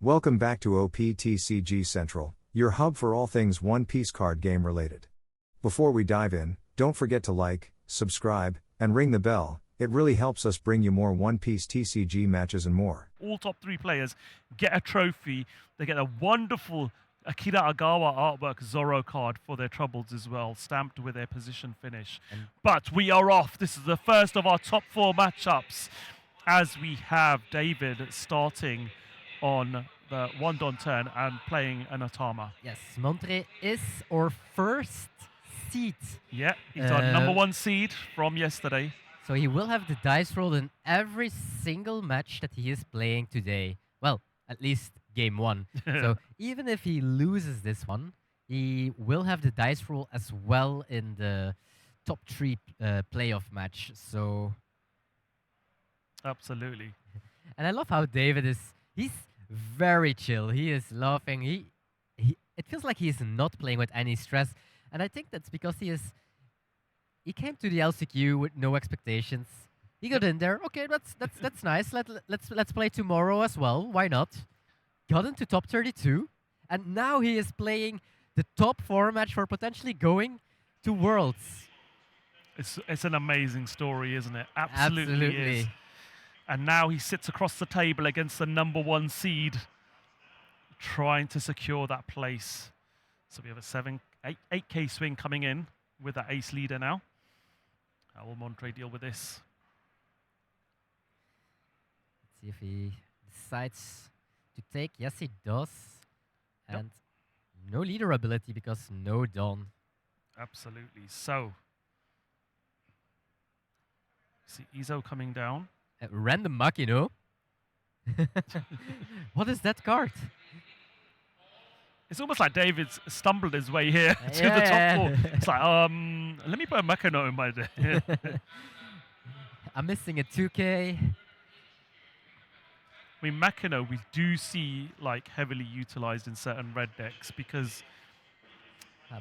Welcome back to OPTCG Central, your hub for all things One Piece card game related. Before we dive in, don't forget to like, subscribe, and ring the bell. It really helps us bring you more One Piece TCG matches and more. All top 3 players get a trophy. They get a wonderful Akira Agawa artwork Zoro card for their troubles as well, stamped with their position finish. But we are off. This is the first of our top 4 matchups, as we have David starting on the Wandon turn and playing an Otama. Yes, Montre is our first seed. Yeah, he's our number 1 seed from yesterday. So he will have the dice roll in every single match that he is playing today. Well, at least game 1. So even if he loses this one, he will have the dice roll as well in the top 3 playoff match. So absolutely. And I love how David he's very chill. He is laughing. It feels like he's not playing with any stress. And I think that's because he came to the LCQ with no expectations. He got in there. Okay, that's nice. Let's play tomorrow as well. Why not? Got into top 32, and now he is playing the top 4 match for potentially going to Worlds. It's an amazing story, isn't it? Absolutely is. And now he sits across the table against the number 1 seed, trying to secure that place. So we have a 8K swing coming in with that ace leader now. How will Montre deal with this? Let's see if he decides to take. Yes, he does. And no leader ability because no Dawn. Absolutely. So, see Izo coming down. Random Makino. What is that card? It's almost like David's stumbled his way here to the top 4. It's like, let me put a Makino in my day. I'm missing a 2K. I mean, Makino we do see like heavily utilized in certain red decks because,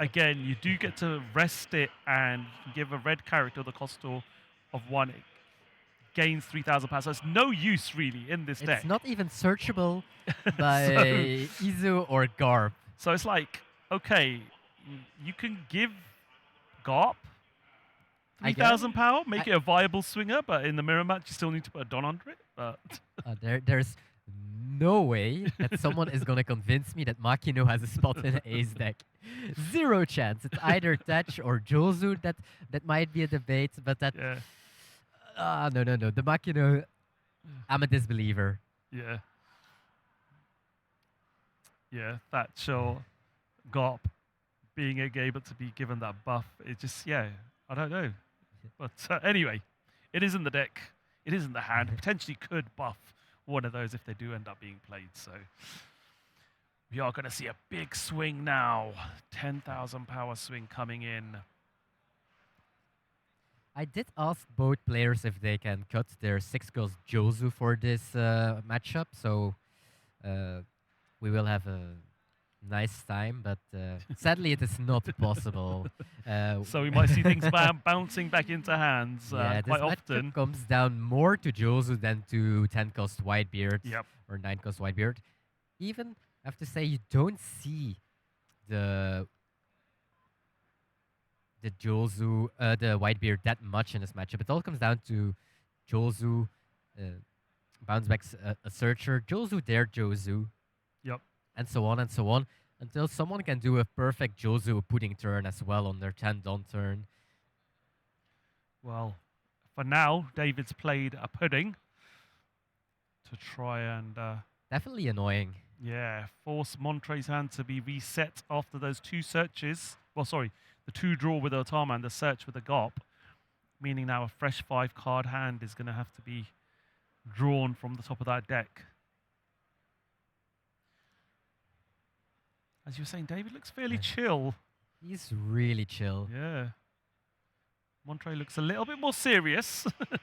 again, you do get to rest it and give a red character the cost of 1. It gains 3,000 pounds. So it's no use really in this deck. It's not even searchable by Izu or Garp. So it's like, okay, you can give Garp 3,000 power, make it a viable swinger, but in the mirror match you still need to put a Don under it. But there's no way that someone is going to convince me that Makino has a spot in an ace deck. Zero chance. It's either Tetch or Jozu that might be a debate, but that... No. The Makino, I'm a disbeliever. Yeah. Yeah, Thatch or Garp being able to be given that buff, it just, I don't know. But anyway, it is in the deck. It is in the hand. Potentially could buff one of those if they do end up being played. So we are going to see a big swing now. 10,000 power swing coming in. I did ask both players if they can cut their 6 cost Jozu for this matchup, so we will have a nice time, but sadly it is not possible. So we might see things bouncing back into hands quite often. This comes down more to Jozu than to 10 cost Whitebeard or 9 cost Whitebeard. Even, I have to say, you don't see the Jozu, the Whitebeard that much in this matchup. It all comes down to Jozu, bounce backs a searcher, Jozu dare Jozu, and so on, until someone can do a perfect Jozu pudding turn as well on their 10 Don turn. Well, for now, David's played a pudding to try and... definitely annoying. Yeah, force Montre's hand to be reset after those 2 searches. Well, sorry, the 2 draw with Otama and the search with the Garp, meaning now a fresh 5 card hand is going to have to be drawn from the top of that deck. As you were saying, David looks fairly chill. He's really chill. Yeah. Montre looks a little bit more serious. But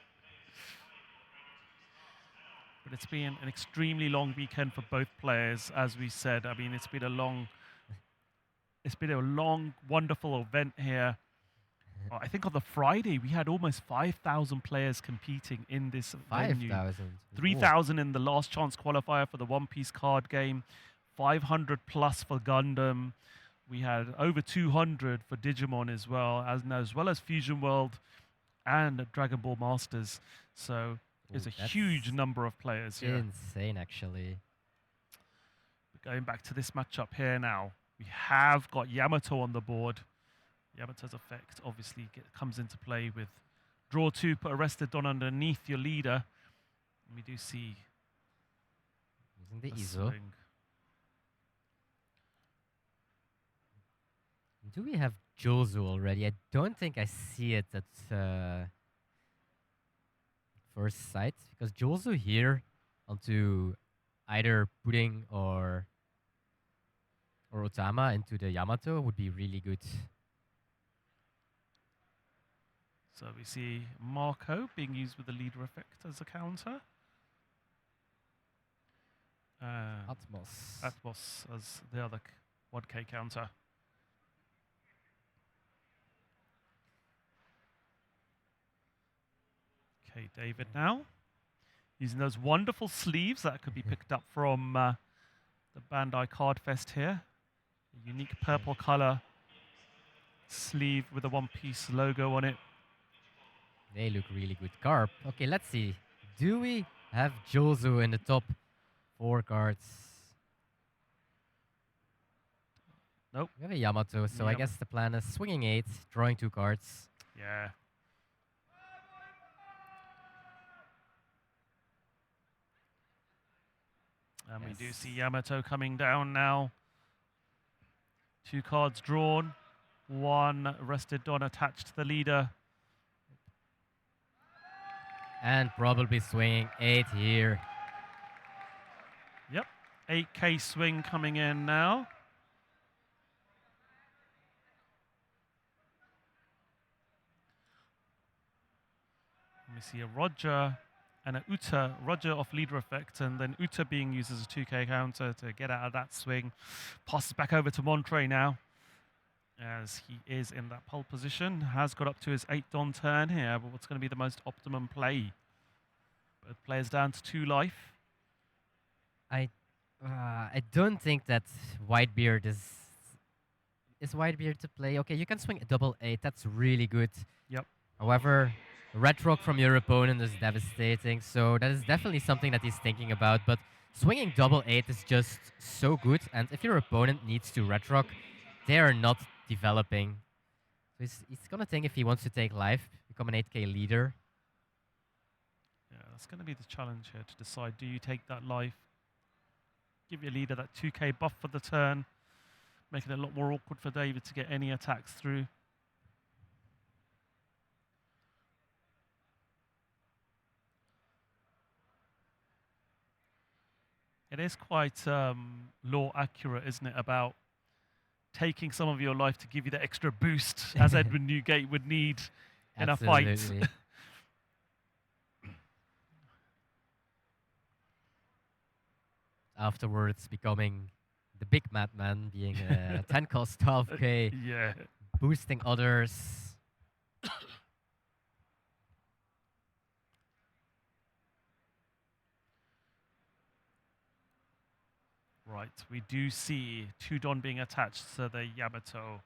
it's been an extremely long weekend for both players, as we said. I mean, it's been a long, wonderful event here. I think on the Friday we had almost 5,000 players competing in this venue. 5,000. 3,000 in the last chance qualifier for the One Piece card game, 500 plus for Gundam. We had over 200 for Digimon as well as Fusion World and Dragon Ball Masters. So it's a huge number of players. Yeah. Insane, actually. But going back to this matchup here now, we have got Yamato on the board. Yamato's effect obviously comes into play with draw 2, put Arrested Don underneath your leader. And we do see Using the a ISO. swing. Do we have Jozu already? I don't think I see it at first sight, because Jozu here onto either Pudding or Otama into the Yamato would be really good. So we see Marco being used with the leader effect as a counter. Atmos as the other 1K counter. Okay, David now. Using those wonderful sleeves that could be picked up from the Bandai Card Fest here. A unique purple color sleeve with a One Piece logo on it. They look really good. Carp. Okay, let's see. Do we have Jozu in the top 4 cards? Nope. We have a Yamato, so I Yep. guess the plan is swinging 8, drawing 2 cards. Yeah. And we do Yes. see Yamato coming down now. 2 cards drawn. 1 Arrested Don attached to the leader. And probably swinging 8 here. Yep. 8K swing coming in now. And we see a Roger and a Uta. Roger off leader effect, and then Uta being used as a 2K counter to get out of that swing. Passes back over to Montre now, as he is in that pole position. Has got up to his 8 Don turn here, but what's going to be the most optimum play? Both players down to 2 life. I don't think that Whitebeard is Whitebeard to play. Okay, you can swing a double 8. That's really good. Yep. However, red rock from your opponent is devastating, so that is definitely something that he's thinking about. But swinging double 8 is just so good, and if your opponent needs to red rock, they are not developing. So he's gonna think if he wants to take life, become an 8K leader. Yeah, that's going to be the challenge here to decide, do you take that life, give your leader that 2K buff for the turn, making it a lot more awkward for David to get any attacks through. It is quite law accurate, isn't it, about taking some of your life to give you the extra boost as Edwin Newgate would need in a fight. Absolutely. Afterwards, becoming the big madman, being 10 cost 12K, Yeah. boosting others. Right, we do see 2 Don being attached to the Yamato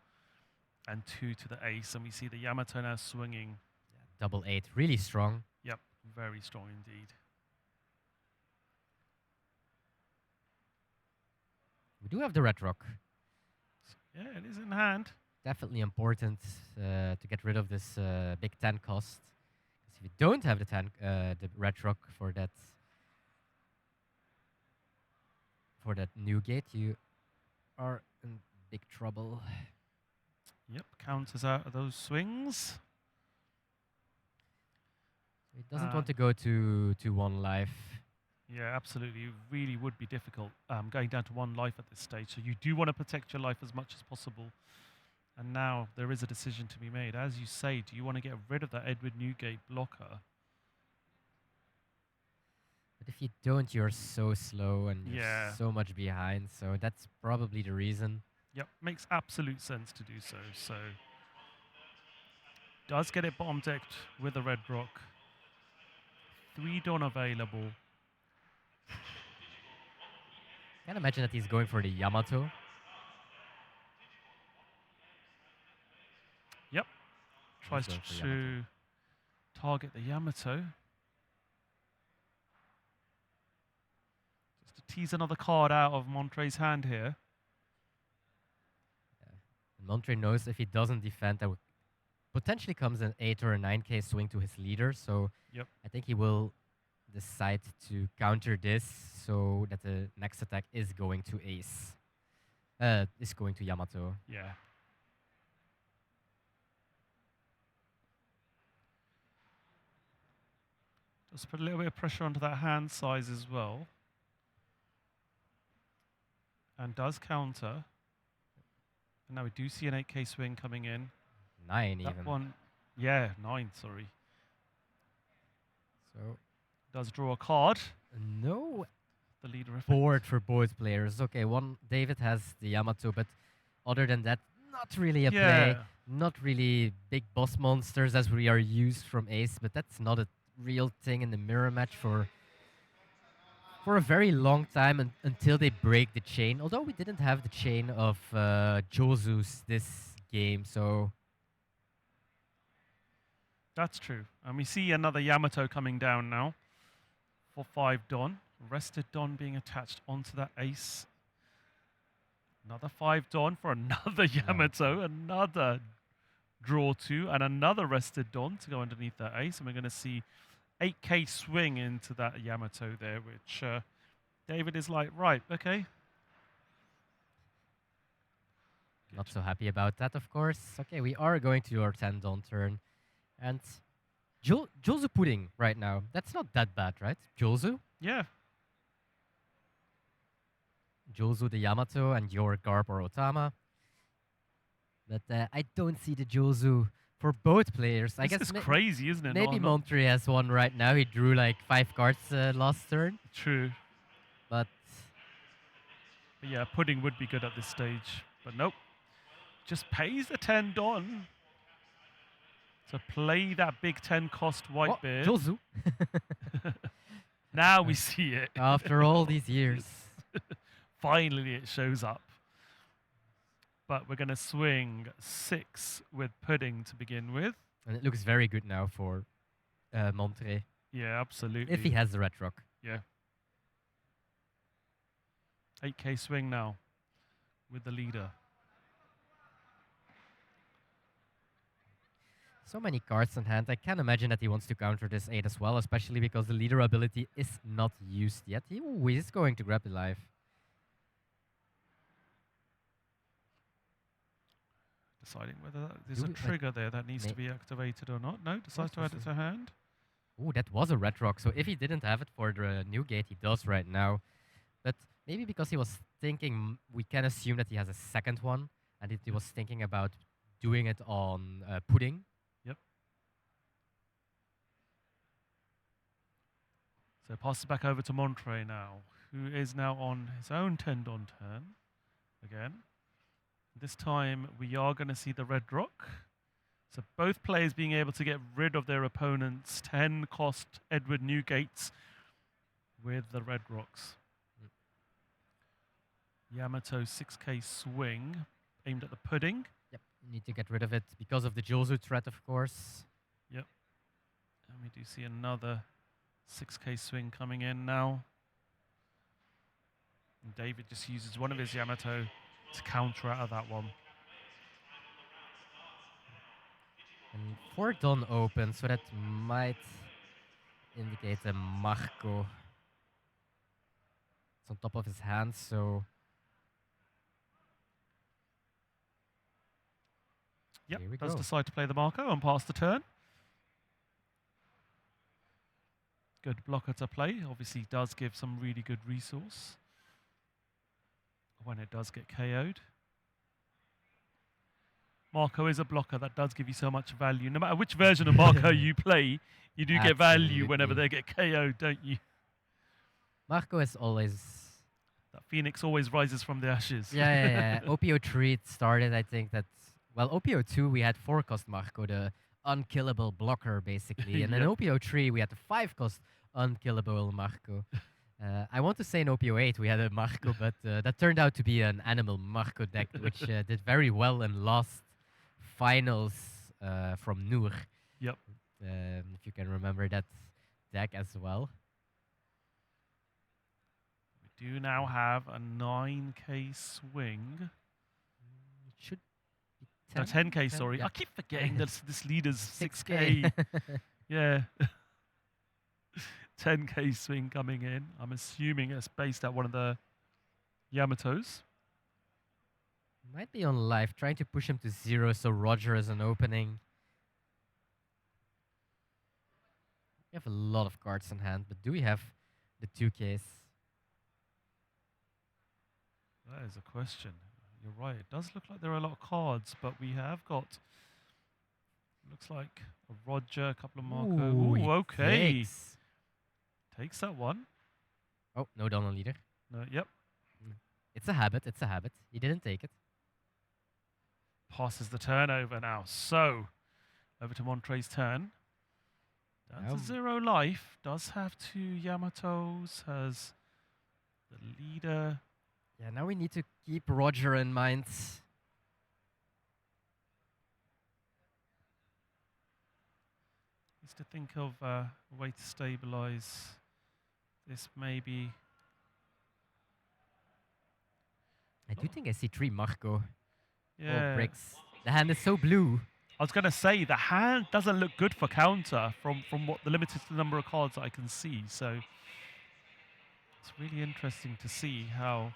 and 2 to the Ace, and we see the Yamato now swinging. Double 8, really strong. Yep, very strong indeed. We do have the red rock. Yeah, it is in hand. Definitely important to get rid of this big 10 cost. Because if you don't have the red rock for that new gate, you are in big trouble. Yep, counters out of those swings. It doesn't want to go to 1 life. Yeah, absolutely. It really would be difficult going down to 1 life at this stage. So you do want to protect your life as much as possible. And now there is a decision to be made. As you say, do you want to get rid of that Edward Newgate blocker? But if you don't, you're so slow and you're Yeah. so much behind. So that's probably the reason. Yep, makes absolute sense to do so. So Does get it bottom decked with the red rock. 3 Dawn available. Can't imagine that he's going for the Yamato. Yep. Tries going for to Yamato. target the Yamato. Just to tease another card out of Montre's hand here. And Montre knows if he doesn't defend, that potentially comes an 8 or a 9k swing to his leader. So Yep. I think he will decide to counter this so that the next attack is going to ace. Is going to Yamato. Yeah. Just put a little bit of pressure onto that hand size as well. And does counter. And now we do see an 8k swing coming in. 9 That even. one, yeah, 9, sorry. So Does draw a card. no The leader effect. board for both players. Okay, David has the Yamato, but other than that, not really a play. Yeah. Not really big boss monsters as we are used from Ace, but that's not a real thing in the mirror match for a very long time until they break the chain. Although we didn't have the chain of Josu's this game, so That's true. And we see another Yamato coming down now for 5 Don. Rested Don being attached onto that ace. Another 5 Don for another Yamato. Another draw 2 and another Rested Don to go underneath that ace. And we're going to see 8k swing into that Yamato there, which David is like, right, okay. not so happy about that, of course. Okay, we are going to our 10 Don turn. And Josu pudding right now. That's not that bad, right? Josu? Yeah. Josu the Yamato and your Garb or Otama. But I don't see the Josu for both players. I This guess is crazy, isn't it? maybe Montre has one right now. He drew like 5 cards last turn. True. But Yeah, pudding would be good at this stage. But nope. Just pays the 10 Don to play that big 10 cost white beard. Josu. Now we see it. After all these years. Finally it shows up. But we're going to swing 6 with pudding to begin with. And it looks very good now for Montre. Yeah, absolutely. If he has the red rock. Yeah. 8k swing now with the leader. So many cards in hand. I can't imagine that he wants to counter this 8 as well, especially because the leader ability is not used yet. He is going to grab the life. Deciding whether there's a trigger there that needs to be activated or not. No, decides to add it to hand. Oh, that was a red rock. So if he didn't have it for the new gate, he does right now. But maybe because he was thinking, we can assume that he has a second one, and he was thinking about doing it on pudding. Yep. So passes back over to Montre now, who is now on his own 10 Don turn again. This time we are going to see the red rock. So both players being able to get rid of their opponent's 10 cost Edward Newgates with the red rocks. Yamato 6k swing aimed at the pudding. Yep, need to get rid of it because of the Josu threat, of course. Yep. And we do see another 6k swing coming in now. And David just uses one of his Yamato to counter out of that one. And 4 Don open, so that might indicate a Marco. It's on top of his hand, so Yep, here we does go. decide to play the Marco and pass the turn. Good blocker to play. Obviously does give some really good resource when it does get KO'd. Marco is a blocker that does give you so much value. No matter which version of Marco you play, you do get value whenever they get KO'd, don't you? Marco is always... That Phoenix always rises from the ashes. Yeah. OPO3 started, I think that... Well, OPO2, we had 4 cost Marco, the unkillable blocker, basically. And in Yep. OP03, we had the 5-cost unkillable Marco. I want to say in OP08 we had a Marco, but that turned out to be an animal Marco deck, which did very well in last finals from Noor. Yep. If you can remember that deck as well. We do now have a 9k swing. It should be No, 10. 10k, sorry. Yeah. I keep forgetting that this leader's 6K. 6k. Yeah. 10k swing coming in. I'm assuming it's based at one of the Yamatos. Might be on live, trying to push him to 0 so Roger is an opening. We have a lot of cards in hand, but do we have the 2Ks? That is a question. You're right. It does look like there are a lot of cards, but we have got. Looks like a Roger, a couple of Marco. Ooh, Ooh, he okay. Takes that one. Oh, no Donald leader. No, yep. It's a habit, it's a habit. He didn't take it. Passes the turnover now. So, over to Montre's turn. Down to 0 life. Does have 2 Yamatos. Has the leader. Yeah, now we need to keep Roger in mind. Needs to think of a way to stabilize this maybe. I do think I see 3 Marco. Yeah. Oh, bricks. The hand is so blue. I was going to say, the hand doesn't look good for counter from what the limited number of cards that I can see. So it's really interesting to see how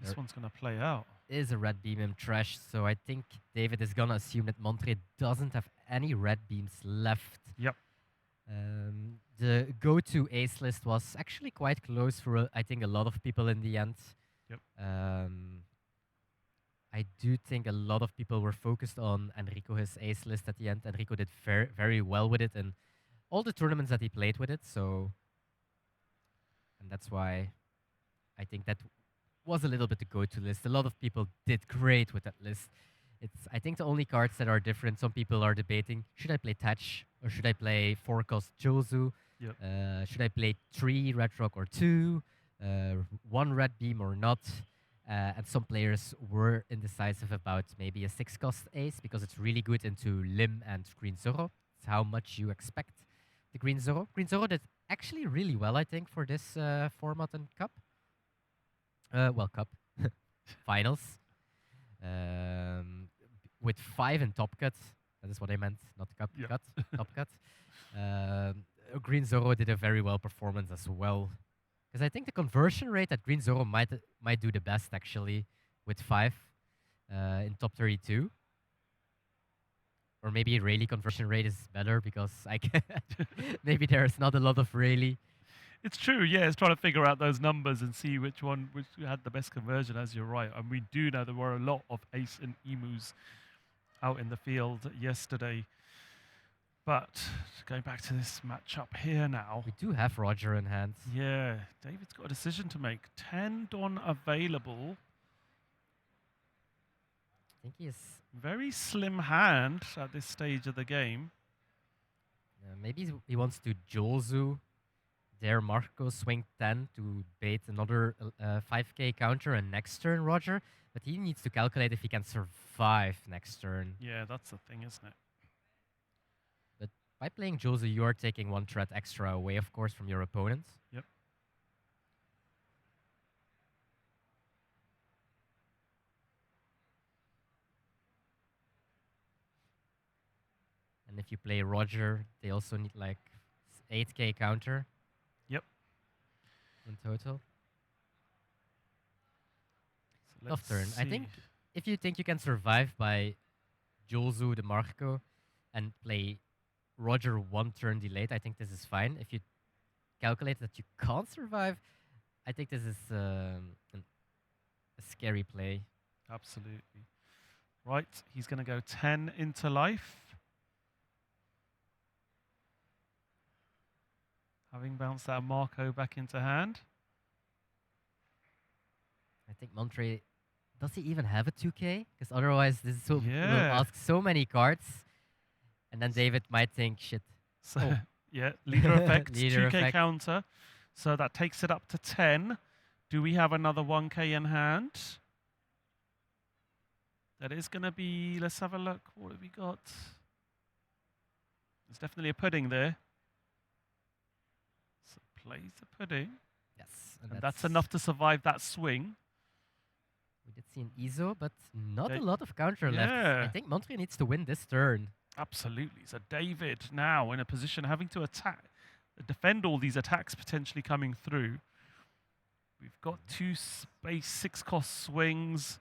this one's going to play out. Is a red beam in trash, so I think David is gonna assume that Montre doesn't have any red beams left. Yep. The go-to ace list was actually quite close for I think a lot of people in the end. Yep. I do think a lot of people were focused on Enrico, his ace list at the end. Enrico did very well with it in all the tournaments that he played with it, so and that's why I think that was a little bit the go-to list. A lot of people did great with that list. It's I think the only cards that are different. Some people are debating: should I play Touch or should I play 4-cost Jozu? Yep. Should I play 3 Red Rock or 2? 1 Red Beam or not? And some players were indecisive about maybe a 6-cost ace because it's really good into Lim and Green Zoro. It's how much you expect the Green Zoro. Green Zoro did actually really well, I think, for this format and Cup. Cup. Finals. With 5 in Top Cut. That is what I meant, not Cup Yep. Cut. Top Cut. Green Zoro did a very well performance as well. Because I think the conversion rate at Green Zoro might do the best, actually, with 5 in top 32. Or maybe Rayleigh conversion rate is better because I can maybe there's not a lot of Rayleigh. It's true, yeah. It's trying to figure out those numbers and see which had the best conversion, as you're right. And we do know there were a lot of ace and emus out in the field yesterday. But going back to this matchup here now. We do have Roger in hand. Yeah, David's got a decision to make. 10 Don available. I think he is... Very slim hand at this stage of the game. Maybe he wants to Jozu. There Marco swing 10 to bait another 5k counter and next turn Roger. But he needs to calculate if he can survive next turn. Yeah, that's the thing, isn't it? But by playing Jozu, you are taking 1 threat extra away, of course, from your opponent. Yep. And if you play Roger, they also need like 8k counter. Yep. In total. So Tough turn. let's I think if you think you can survive by Jozu the Marco and play Roger 1 turn delayed, I think this is fine. If you calculate that you can't survive, I think this is a scary play. Absolutely. Right, he's going to go 10 into life. Having bounced that Marco back into hand. I think Montre, does he even have a 2k? Because otherwise this will Yeah. ask so many cards. And then David might think, shit. So, Oh. yeah, leader effect, Leader 2k effect. counter. So that takes it up to 10. Do we have another 1k in hand? That is going to be, let's have a look. What have we got? There's definitely a pudding there. So plays the pudding. Yes. And that's enough to survive that swing. We did see an ISO, but not Da- a lot of counter left. I Yeah. think Montre needs to win this turn. Absolutely. So David now in a position having to attack, defend all these attacks potentially coming through. We've got 2 space 6 cost swings.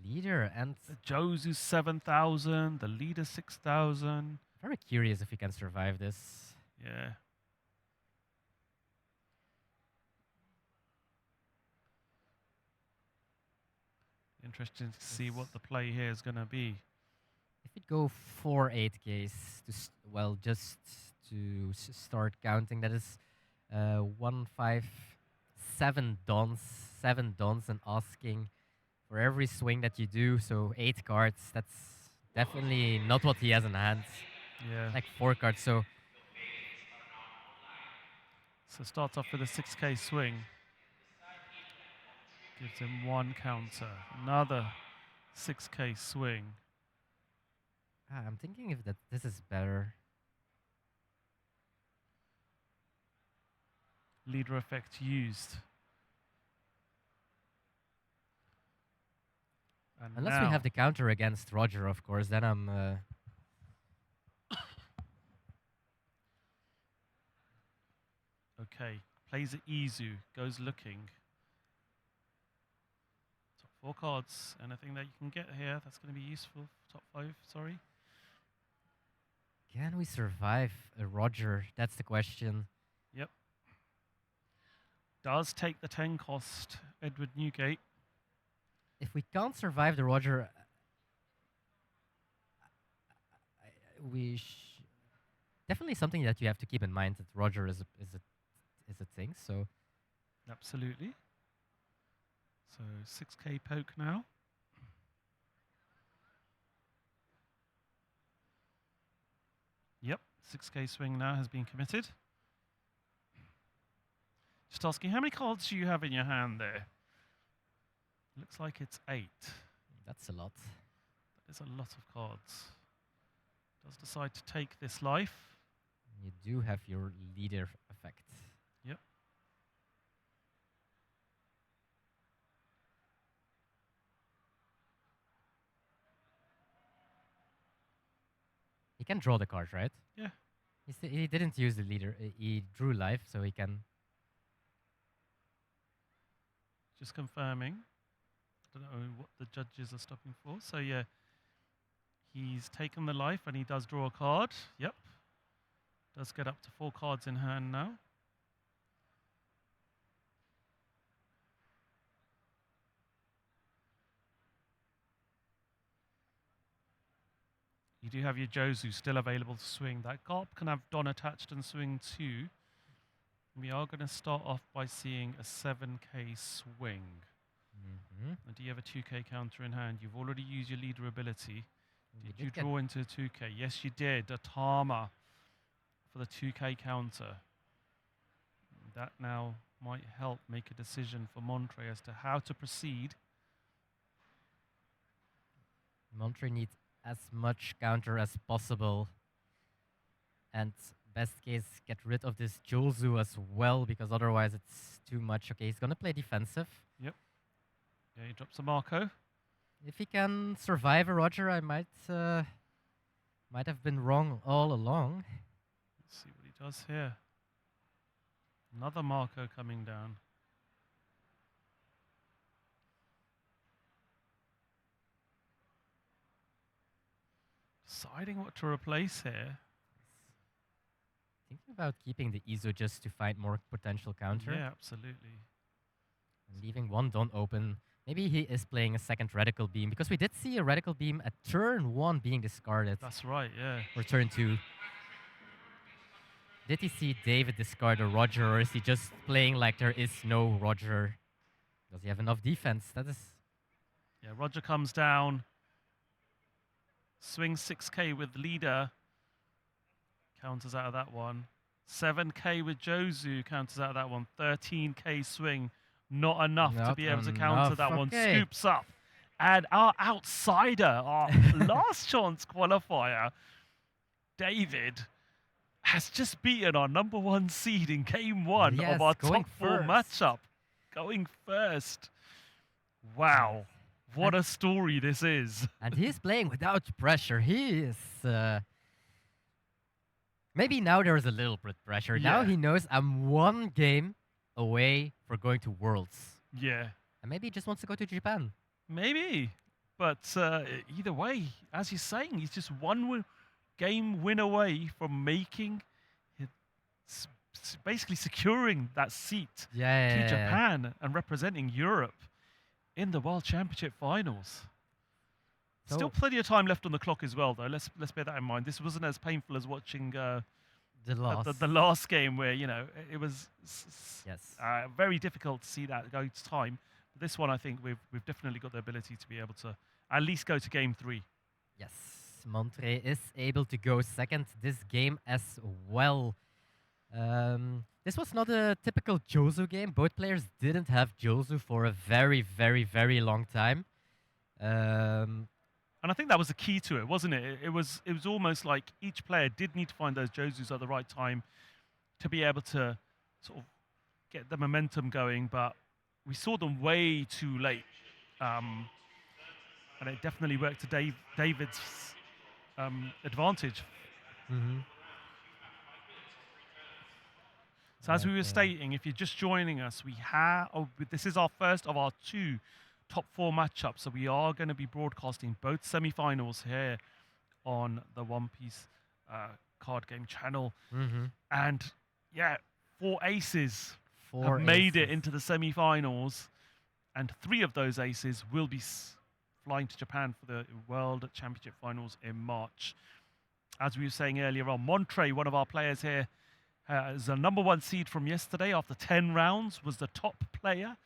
Leader and The Josu 7,000, the leader 6,000. very curious if he can survive this. Yeah. Interesting to see what the play here is going to be. If we go 4 8Ks, well, just to start counting, that is 1, 5, 7 dons, 7 dons, and asking for every swing that you do, so 8 cards. That's definitely not what he has in hand. Yeah. Like 4 cards, so Starts off with a 6k swing. Gives him 1 counter. Another 6k swing. I'm thinking if this is better. Leader effect used. And Unless we have the counter against Roger, of course, then I'm... Okay, plays at Izu, goes looking. Top 4 cards, anything that you can get here that's going to be useful. Top 5, sorry. Can we survive a Roger? That's the question. Yep. Does take the 10 cost, Edward Newgate. If we can't survive the Roger, definitely something that you have to keep in mind that Roger is a thing. So Absolutely. So 6k poke now. Yep, 6k swing now has been committed. Just asking, how many cards do you have in your hand there? Looks like it's 8. that's a lot. That is a lot of cards. Does decide to take this life. You do have your leader effect. Yep. He can draw the card, right? Yeah. He didn't use the leader. He drew life, so he can... Just confirming. Don't know what the judges are stopping for. So yeah, he's taken the life and he does draw a card. Yep. Does get up to 4 cards in hand now. You do have your Josu still available to swing. That Garp can have Don attached and swing 2. We are going to start off by seeing a 7k swing. And do you have a 2k counter in hand? You've already used your leader ability. Did you draw into a 2k? Yes, you did. A Tama for the 2k counter. That now might help make a decision for Montre as to how to proceed. Montre needs as much counter as possible. And best case, get rid of this Josu as well, because otherwise it's too much. Okay, he's going to play defensive. Yep. Yeah, he drops a Marco. If he can survive a Roger, I might have been wrong all along. Let's see what he does here. Another Marco coming down. Deciding what to replace here. Thinking about keeping the ISO just to find more potential counter. Yeah, absolutely. And leaving 1 Don open. Maybe he is playing a second Radical Beam, because we did see a Radical Beam at turn 1 being discarded. That's right, yeah. Or turn 2. Did he see David discard a Roger, or is he just playing like there is no Roger? Does he have enough defense? That is... Yeah, Roger comes down. Swing 6k with leader. Counters out of that one. 7k with Jozu. Counters out of that one. 13k swing. Not enough to Not be able to counter enough, that one. okay. Scoops up. And our outsider, our last chance qualifier, David, has just beaten our #1 seed in game 1 Yes, of our going top 4 first. matchup. Going first. Wow. What a story this is. And he's playing without pressure. He is... maybe now there is a little bit pressure. Now Yeah. he knows I'm one game away for going to Worlds. Yeah. And maybe he just wants to go to Japan. Maybe. But either way, as you're saying, he's just one game win away from making it, basically securing that seat Yeah. to Japan and representing Europe in the World Championship finals. So- Still plenty of time left on the clock as well, though. Let's bear that in mind. This wasn't as painful as watching The loss. the last game, where it was Yes. very difficult to see that go to time. But this one, I think we've definitely got the ability to be able to at least go to game 3. Yes. Montre is able to go second this game as well. This was not a typical Jozu game. Both players didn't have Jozu for a very, very, very long time. And I think that was the key to it, wasn't it? It was almost like each player did need to find those Jozus at the right time to be able to sort of get the momentum going, but we saw them way too late. And it definitely worked to David's advantage. Mm-hmm. So as we were Okay. stating, if you're just joining us, this is our first of our 2 top 4 matchups. So we are going to be broadcasting both semi-finals here on the One Piece card game channel. Mm-hmm. And yeah, 4 aces Four have made it aces. into the semi-finals, and 3 of those aces will be flying to Japan for the World Championship finals in March. As we were saying earlier on, Montre, one of our players here, is a #1 seed from yesterday after 10 rounds, was the top player.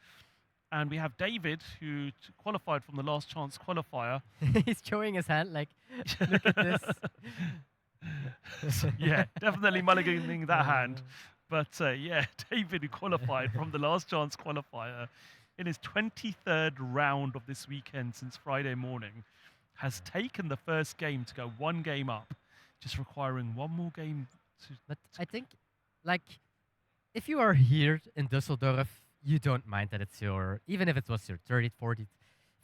And we have David, who qualified from the last chance qualifier. He's showing his hand like, look at this. So, yeah, definitely mulliganing that hand. But yeah, David, who qualified from the last chance qualifier in his 23rd round of this weekend since Friday morning, has taken the first game to go 1 game up, just requiring 1 more game to... But I think, like, if you are here in Düsseldorf, you don't mind that it's even if it was your 30th, 40th,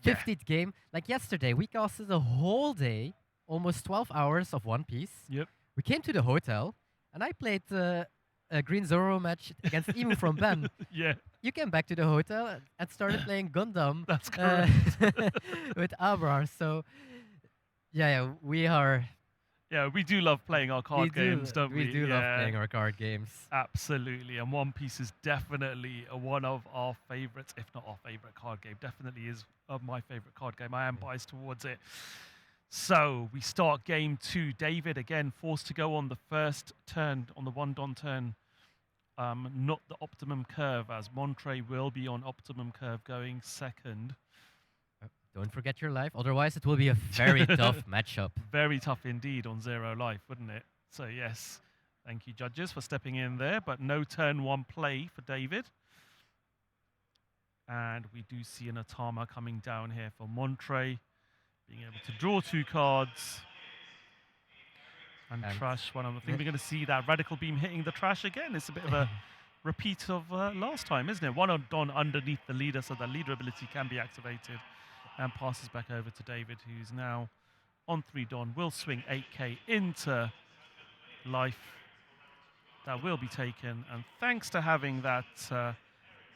50th Yeah. game. Like yesterday, we casted a whole day, almost 12 hours of One Piece. Yep. We came to the hotel, and I played a Green Zoro match against Imu from Ben. Yeah, You came back to the hotel and started playing Gundam that's correct. with Abrar. So, yeah, we are... Yeah, we do love playing our card games, don't we? We do love Yeah. playing our card games. Absolutely, and One Piece is definitely one of our favorites, if not our favorite card game. Definitely is my favorite card game. I am biased towards it. So we start game 2. David again forced to go on the first turn, on the 1 Don turn, not the optimum curve, as Montre will be on optimum curve going second. Don't forget your life, otherwise it will be a very tough matchup. Very tough indeed on 0 life, wouldn't it? So yes, thank you judges for stepping in there, but no turn 1 play for David. And we do see an Atama coming down here for Montre, being able to draw 2 cards. And trash one. I think we're going to see that Radical Beam hitting the trash again. It's a bit of a repeat of last time, isn't it? 1 on Don underneath the leader, so the leader ability can be activated. And passes back over to David, who's now on 3 Don. Will swing 8k into life. That will be taken. And thanks to having that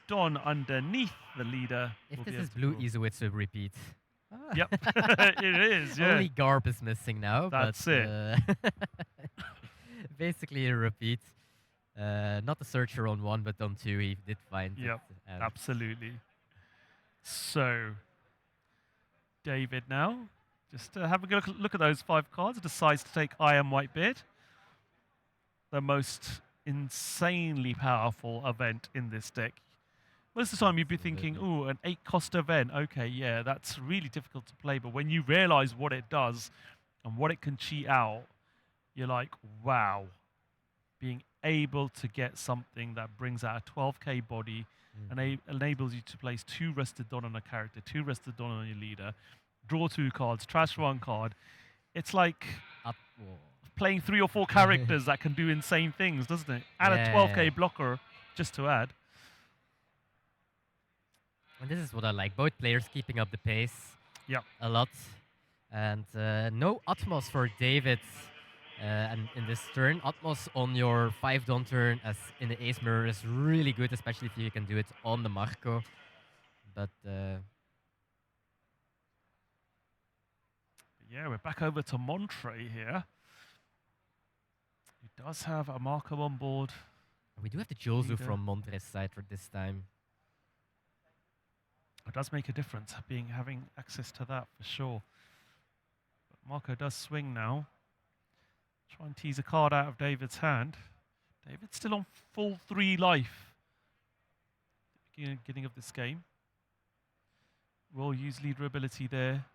Don underneath the leader. If we'll this be is able to blue, draw. easy with to repeat. Yep, it is, yeah. Only Garb is missing now. That's but, it. Basically a repeat. Not the searcher on 1, but on 2 he did find Yep, it. and absolutely. So, David now, just having a look at those 5 cards, decides to take I Am Whitebeard, the most insanely powerful event in this deck. Most of the time you'd be thinking, ooh, an 8-cost event, okay, yeah, that's really difficult to play, but when you realize what it does and what it can cheat out, you're like, wow. Being able to get something that brings out a 12k body and enables you to place 2 rested Don on a character, 2 rested Don on your leader, draw 2 cards, trash 1 card. It's like playing 3 or 4 characters that can do insane things, doesn't it? And a 12k blocker, just to add. And this is what I like. Both players keeping up the pace a lot. And no Atmos for David. And in this turn, Atmos on your 5 Don turn as in the Ace Mirror is really good, especially if you can do it on the Marco. But yeah, we're back over to Montre here. He does have a Marco on board. We do have the Josu from Montre's side for this time. It does make a difference, having access to that for sure. But Marco does swing now. Try and tease a card out of David's hand. David's still on full 3 life. Beginning of this game. Will use leader ability there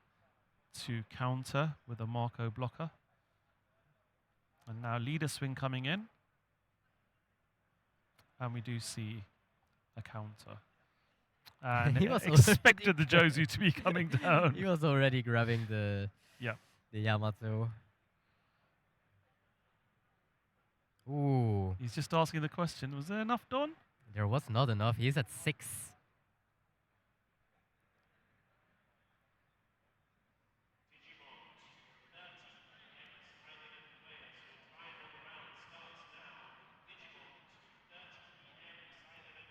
to counter with a Marco blocker. And now leader swing coming in. And we do see a counter. And he was expected the Josu to be coming down. He was already grabbing the Yamato. Ooh. He's just asking the question, was there enough Don? There was not enough. He's at 6.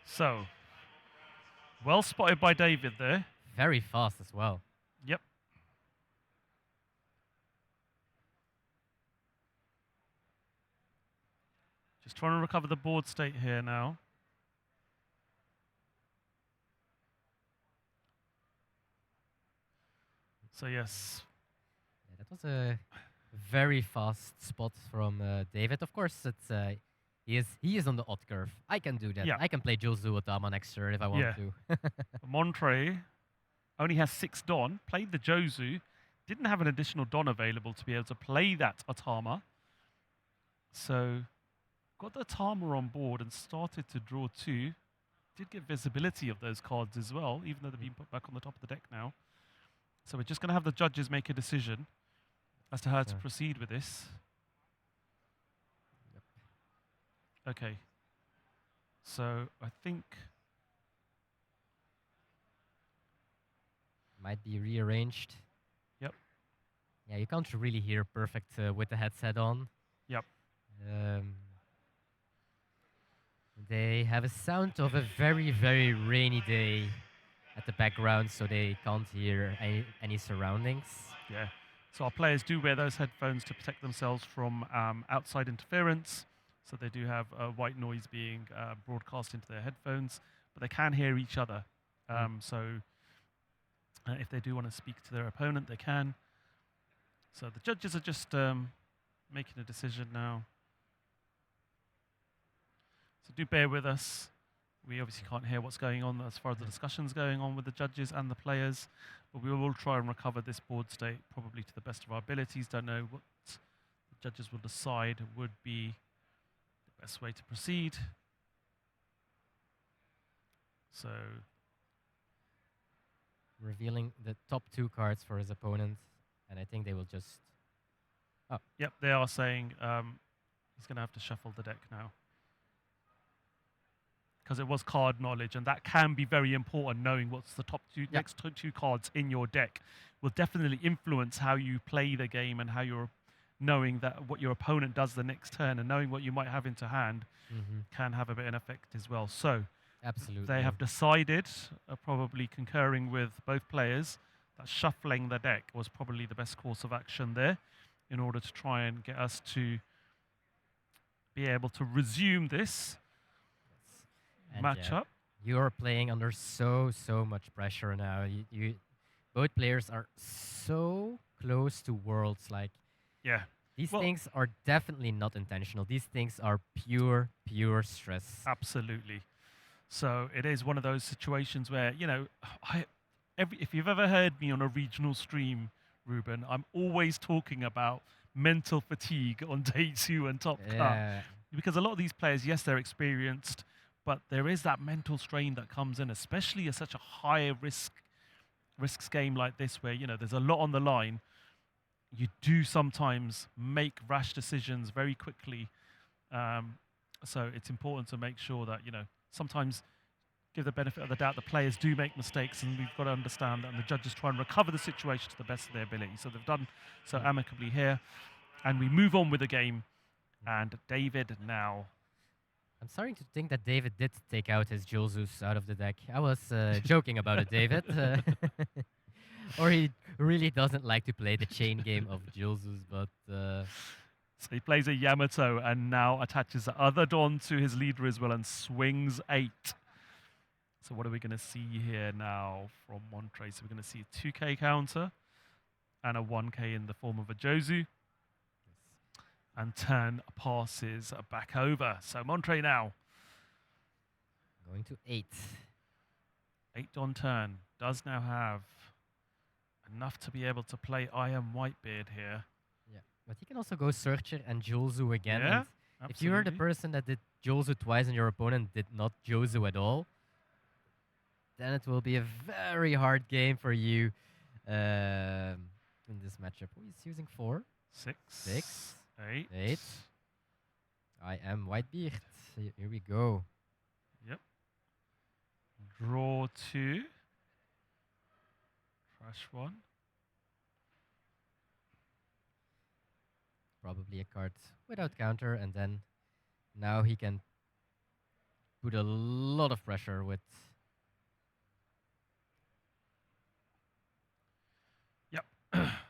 So, well spotted by David there. Very fast as well. Yep. Just trying to recover the board state here now. So yes. Yeah, that was a very fast spot from David. Of course, it's he is on the odd curve. I can do that. Yeah. I can play Josu Otama next turn if I want to. Montre only has 6 Don, played the Josu, didn't have an additional Don available to be able to play that Otama. So got the Otama on board and started to draw 2. Did get visibility of those cards as well, even though they've been put back on the top of the deck now. So we're just going to have the judges make a decision as to how to proceed with this. Okay. So I think might be rearranged. Yep. Yeah, you can't really hear perfect with the headset on. Yep. They have a sound of a very, very rainy day at the background, so they can't hear any surroundings. Yeah. So our players do wear those headphones to protect themselves from outside interference. So they do have white noise being broadcast into their headphones, but they can hear each other. So if they do want to speak to their opponent, they can. So the judges are just making a decision now. So do bear with us. We obviously can't hear what's going on as far as the discussions going on with the judges and the players, but we will try and recover this board state probably to the best of our abilities. Don't know what the judges will decide would be the best way to proceed. So revealing the top 2 cards for his opponent, and I think they will just... Oh. Yep, they are saying he's going to have to shuffle the deck now. Because it was card knowledge, and that can be very important. Knowing what's the top next 2 cards in your deck will definitely influence how you play the game, and how you're knowing that what your opponent does the next turn, and knowing what you might have into hand can have a bit of an effect as well. So absolutely, they have decided, probably concurring with both players, that shuffling the deck was probably the best course of action there, in order to try and get us to be able to resume this matchup. You're playing under so much pressure now. You both players are so close to worlds. Like, these things are definitely not intentional. These things are pure stress. Absolutely. So it is one of those situations where, you know, if you've ever heard me on a regional stream Ruben. I'm always talking about mental fatigue on day 2 and Top Cut. Yeah. Because a lot of these players, yes, they're experienced, but there is that mental strain that comes in, especially at such a high risks game like this, where there's a lot on the line. You do sometimes make rash decisions very quickly, so it's important to make sure that sometimes give the benefit of the doubt. The players do make mistakes, and we've got to understand that, and the judges try and recover the situation to the best of their ability. So they've done so amicably here, and we move on with the game. And David now. I'm starting to think that David did take out his Julzus out of the deck. I was joking about it, David. Or he really doesn't like to play the chain game of Julzus, but... So he plays a Yamato and now attaches the other Don to his leader as well and swings 8. So what are we going to see here now from Montre? So we're going to see a 2k counter and a 1k in the form of a Jozu. And turn passes back over. So Montre now. Going to 8. 8 on turn. Does now have enough to be able to play I Am Whitebeard here. Yeah, but he can also go Searcher and Jozu again. Yeah, and if you are the person that did Jozu twice and your opponent did not Jozu at all, then it will be a very hard game for you in this matchup. Oh, he's using 4. 6. 8. I Am Whitebeard. Here we go. Yep. Draw 2. Trash 1. Probably a card without counter, and then now he can put a lot of pressure with...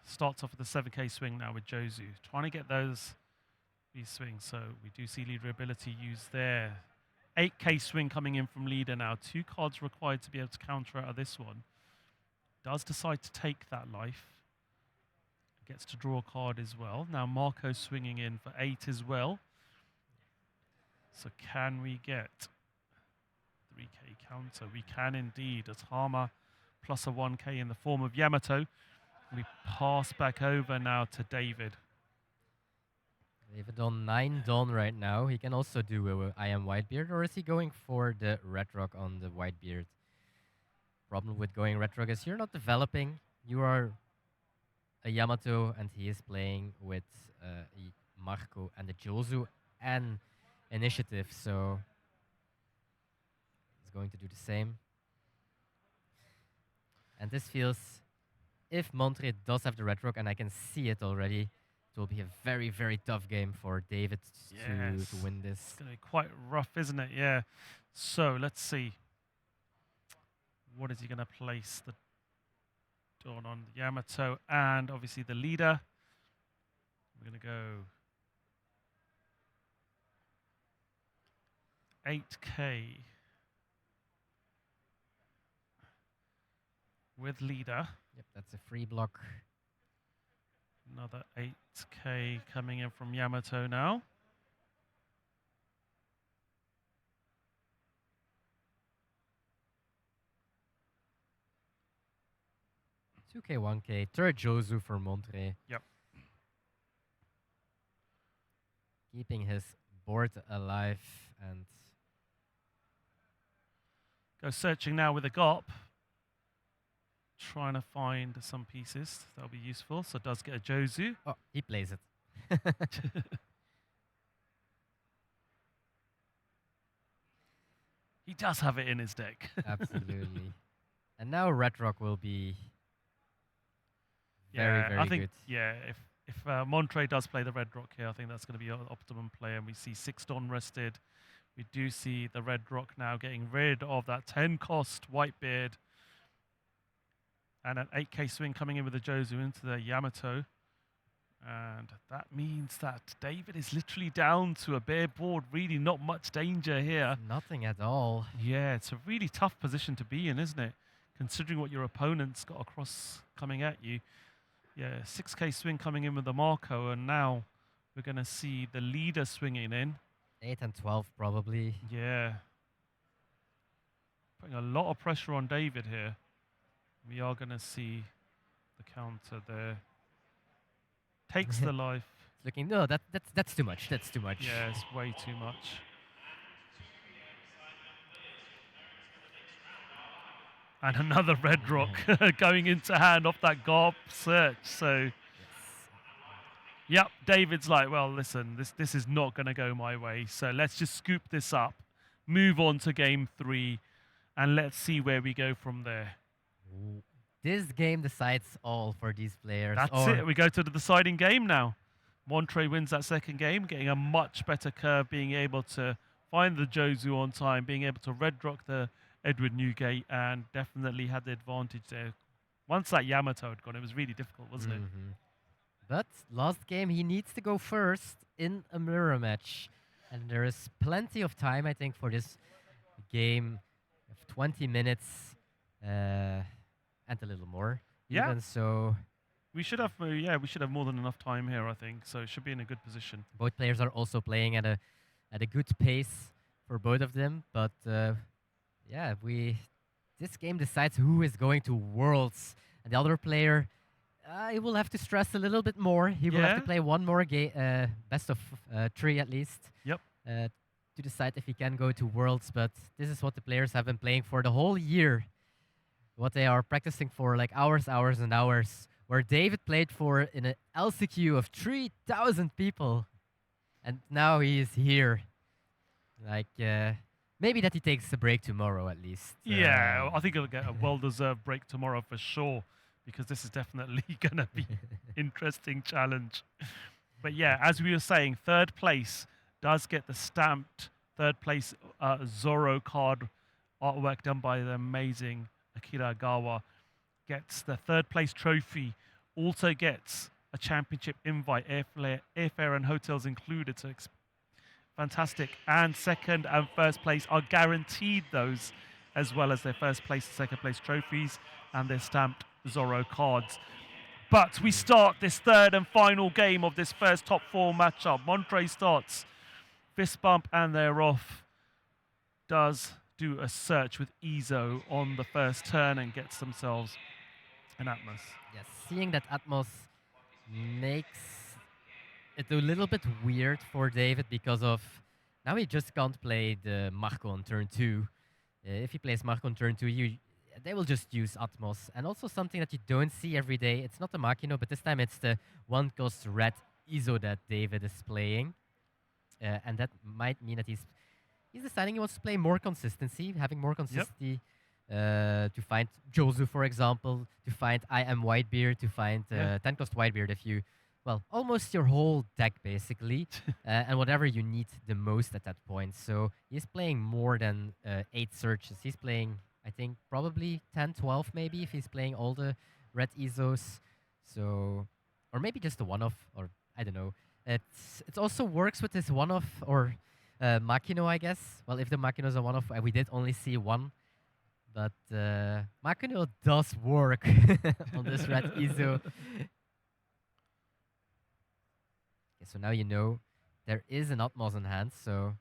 Starts off with a 7k swing now with Jozu. Trying to get these swings. So we do see leader ability used there. 8k swing coming in from leader now. 2 cards required to be able to counter out of this one. Does decide to take that life. Gets to draw a card as well. Now Marco swinging in for 8 as well. So can we get 3k counter? We can indeed. As Hama plus a 1k in the form of Yamato. We pass back over now to David. David on 9 Dawn right now. He can also do I Am Whitebeard, or is he going for the Red Rock on the Whitebeard? Problem with going Red Rock is you're not developing. You are a Yamato, and he is playing with Marco and the Jozu and Initiative, so he's going to do the same. And this feels... If Montre does have the Red Rock, and I can see it already, it will be a very, very tough game for David to win this. It's going to be quite rough, isn't it? Yeah. So let's see. What is he going to place the Dawn on? The Yamato and obviously the leader. We're going to go 8k with leader. Yep, that's a free block. Another 8k coming in from Yamato now. $2K, 1K, third Jozu for Montre. Yep. Keeping his board alive and... Go searching now with a GOP. Trying to find some pieces that'll be useful. So does get a Jozu. Oh, he plays it. He does have it in his deck. Absolutely. And now Red Rock will be very, very I think, good. Yeah, if Montre does play the Red Rock here, I think that's going to be an optimum play. And we see 6 Don rested. We do see the Red Rock now getting rid of that 10 cost Whitebeard. And an 8k swing coming in with the Jozu into the Yamato. And that means that David is literally down to a bare board. Really not much danger here. Nothing at all. Yeah, it's a really tough position to be in, isn't it? Considering what your opponent's got across coming at you. Yeah, 6k swing coming in with the Marco. And now we're going to see the leader swinging in. 8 and 12 probably. Yeah. Putting a lot of pressure on David here. We are going to see the counter there. Takes the life. It's looking, no, that's too much. That's too much. Yeah, it's way too much. And another red rock going into hand off that Garp search. So, yep, David's like, well, listen, this is not going to go my way. So let's just scoop this up, move on to game 3, and let's see where we go from there. This game decides all for these players. That's it. We go to the deciding game now. Montre wins that second game, getting a much better curve, being able to find the Jozu on time, being able to red rock the Edward Newgate, and definitely had the advantage there. Once that Yamato had gone, it was really difficult, wasn't it? But last game, he needs to go first in a mirror match. And there is plenty of time, I think, for this game of 20 minutes and a little more. Yeah. Even so, We should have, we should have more than enough time here, I think. So it should be in a good position. both players are also playing at a good pace for both of them. But yeah, this game decides who is going to Worlds, and the other player, he will have to stress a little bit more. He will have to play one more game, best of 3 at least. Yep. To decide if he can go to Worlds. But this is what the players have been playing for the whole year. What they are practicing for, like hours and hours. Where David played for in an LCQ of 3,000 people, and now he is here. Like. Maybe that he takes a break tomorrow at least. Yeah, I think he'll get a well-deserved break tomorrow for sure, because this is definitely going to be interesting challenge. But yeah, as we were saying, third place does get the stamped third place Zoro card artwork done by the amazing Akira Agawa. Gets the third place trophy, also gets a championship invite, airfare and hotels included, so fantastic. And second and first place are guaranteed those, as well as their first place and second place trophies and their stamped Zorro cards. But we start this third and final game of this first top 4 matchup. Montre starts, fist bump, and they're off. Does do a search with Izo on the first turn and gets themselves an Atmos. Yes, seeing that Atmos makes it a little bit weird for David because of now he just can't play the Marco on turn 2. If he plays Marco on turn 2, they will just use Atmos. And also something that you don't see every day, it's not the Makino, but this time it's the 1-cost red Izo that David is playing. And that might mean that he's deciding he wants to play more consistency, having more consistency to find Jozu, for example, to find I Am Whitebeard, to find 10-cost Whitebeard if you... Well, almost your whole deck, basically, and whatever you need the most at that point. So he's playing more than 8 searches. He's playing, I think, probably 10, 12 maybe, if he's playing all the red Izos. So, or maybe just a one-off, or I don't know. It also works with this one-off, or Makino, I guess. Well, if the Makino is a one-off, we did only see one. But Makino does work on this red Izo. So now you know there is an Atmos in hand, so...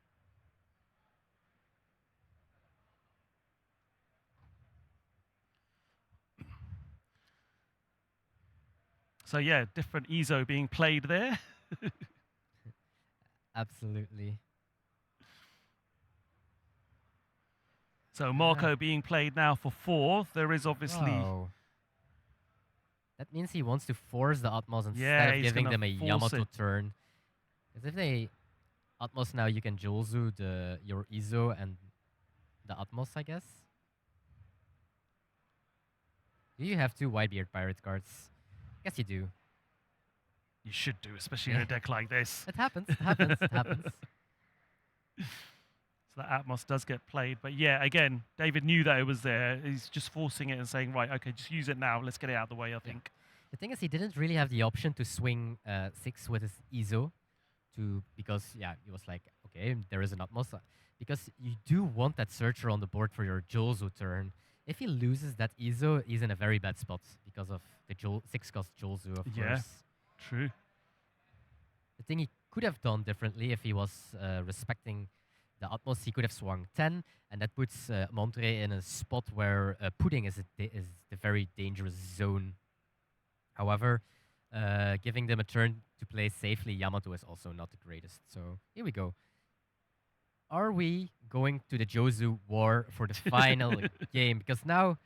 So yeah, different Izo being played there. Absolutely. So Marco being played now for 4. There is obviously... Wow. That means he wants to force the Atmos instead of giving them a Yamato turn. Because if they Atmos now, you can Jozu your Izo and the Atmos, I guess. Do you have 2 Whitebeard Pirate cards? I guess you do. You should do, especially in a deck like this. It happens, it happens, it happens. So that Atmos does get played. But yeah, again, David knew that it was there. He's just forcing it and saying, right, okay, just use it now. Let's get it out of the way, I think. The thing is, he didn't really have the option to swing 6 with his Izo. Because, yeah, he was like, okay, there is an Atmos. Because you do want that Searcher on the board for your Jozu turn. If he loses that Izo, he's in a very bad spot because of the 6-cost Jozu, of course. True. The thing he could have done differently if he was respecting the Atmos, he could have swung 10, and that puts Montre in a spot where Pudding is the very dangerous zone. However, giving them a turn to play safely, Yamato is also not the greatest. So here we go. Are we going to the Jozu war for the final game? Because now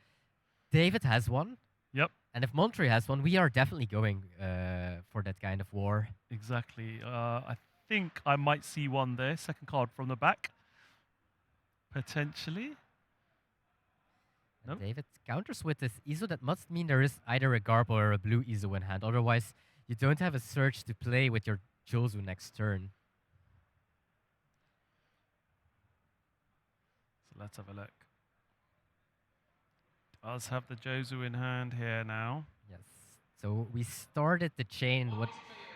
David has one. Yep. And if Montre has one, we are definitely going for that kind of war. Exactly. I think I might see one there. Second card from the back. Potentially. And Nope. David counters with this Izo. That must mean there is either a Garb or a blue Izo in hand. Otherwise, you don't have a Surge to play with your Jozu next turn. So let's have a look. Does have the Jozu in hand here now. Yes. So we started the chain,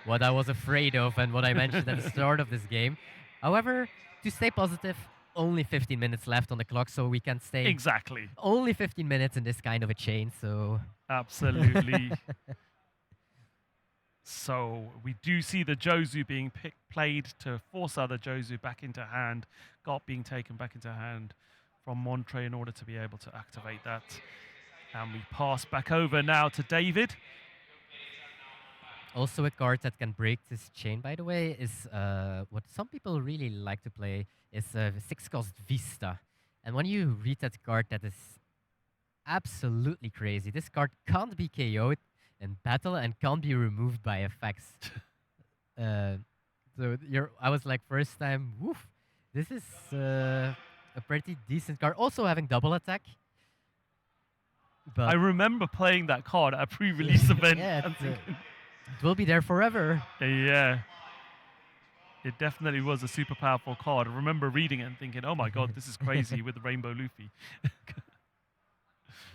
what I was afraid of and what I mentioned at the start of this game. However, to stay positive, only 15 minutes left on the clock, so we can stay Exactly. only 15 minutes in this kind of a chain, so... Absolutely. So we do see the Jozu being played to force other Jozu back into hand. Garp being taken back into hand from Montre in order to be able to activate that. And we pass back over now to David. Also a card that can break this chain, by the way, is what some people really like to play, is 6-cost Vista. And when you read that card, that is absolutely crazy. This card can't be KO'd in battle and can't be removed by effects. So I was like, first time, woof, this is a pretty decent card. Also having double attack. But I remember playing that card at a pre-release event. yeah, it will be there forever. Yeah. It definitely was a super powerful card. I remember reading it and thinking, oh my god, this is crazy with the Rainbow Luffy.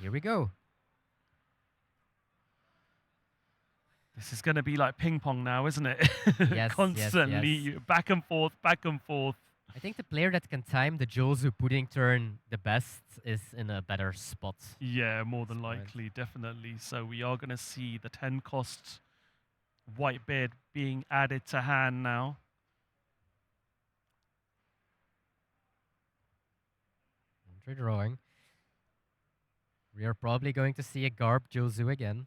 Here we go. This is going to be like ping pong now, isn't it? Yes, Constantly yes. back and forth, back and forth. I think the player that can time the Jozu pudding turn the best is in a better spot. Yeah, more than Right. likely, definitely. So we are going to see the 10-cost Whitebeard being added to hand now. Entry drawing. We are probably going to see a Garb Jozu again.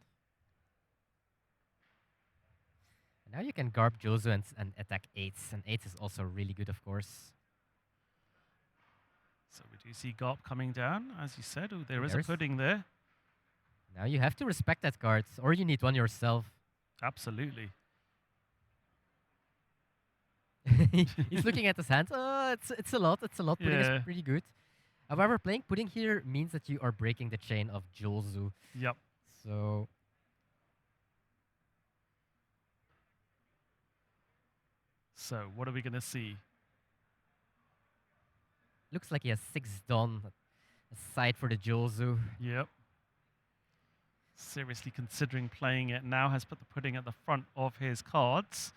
And now you can Garb Jozu and attack 8s. And 8 is also really good, of course. So we do see Garp coming down, as you said. Oh, there is a There's- pudding there. Now you have to respect that card, or you need one yourself. Absolutely. He's looking at his hands. Oh, it's a lot. It's a lot. Pudding Yeah. is pretty good. However, playing pudding here means that you are breaking the chain of Jozu. Yep. So So what are we going to see? looks like he has 6 done aside for the Jozu. Yep. Seriously considering playing it now, has put the pudding at the front of his cards.